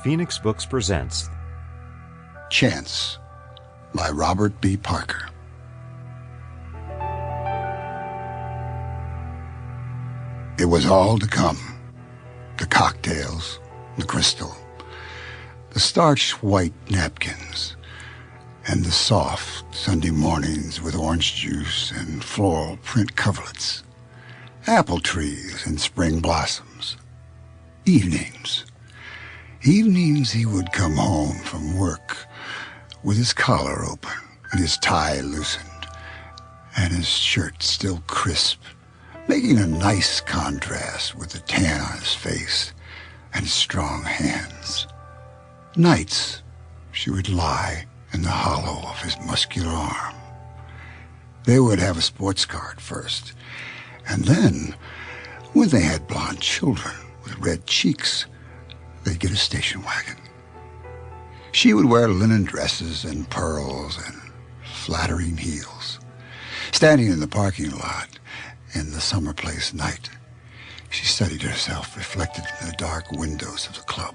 Phoenix Books presents Chance by Robert B. Parker. It was all to come. The cocktails, the crystal, the starched white napkins, and the soft Sunday mornings with orange juice and floral print coverlets, apple trees and spring blossoms. Evenings he would come home from work with his collar open and his tie loosened and his shirt still crisp, making a nice contrast with the tan on his face and his strong hands. Nights she would lie in the hollow of his muscular arm. They would have a sports car at first, and then, when they had blonde children with red cheeks, they'd get a station wagon. She would wear linen dresses and pearls and flattering heels. Standing in the parking lot in the summer place night, she studied herself reflected in the dark windows of the club.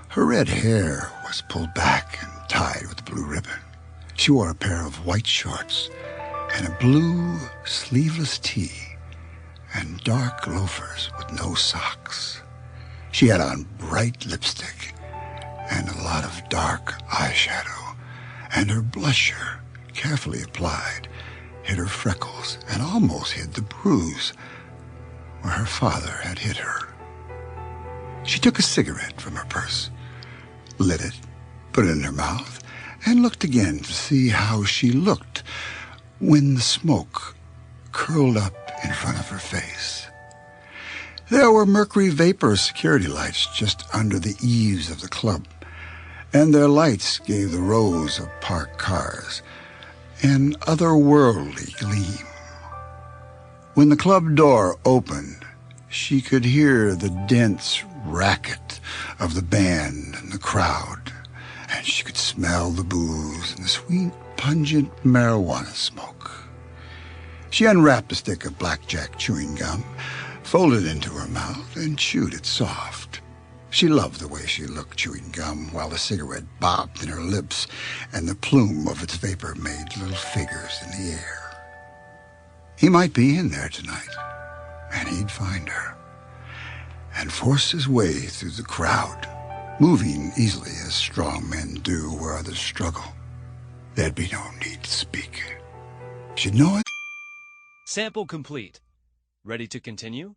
Her red hair was pulled back and tied with a blue ribbon. She wore a pair of white shorts and a blue sleeveless tee and dark loafers with no socks. She had on bright lipstick and a lot of dark eyeshadow, and her blusher, carefully applied, hid her freckles and almost hid the bruise where her father had hit her. She took a cigarette from her purse, lit it, put it in her mouth, and looked again to see how she looked when the smoke curled up in front of her face. There were mercury vapor security lights just under the eaves of the club, and their lights gave the rows of parked cars an otherworldly gleam. When the club door opened, she could hear the dense racket of the band and the crowd, and she could smell the booze and the sweet, pungent marijuana smoke. She unwrapped a stick of blackjack chewing gum, folded it into her mouth, and chewed it soft. She loved the way she looked chewing gum while the cigarette bobbed in her lips and the plume of its vapor made little figures in the air. He might be in there tonight, and he'd find her and force his way through the crowd, moving easily as strong men do where others struggle. There'd be no need to speak. She'd know it. Sample complete. Ready to continue?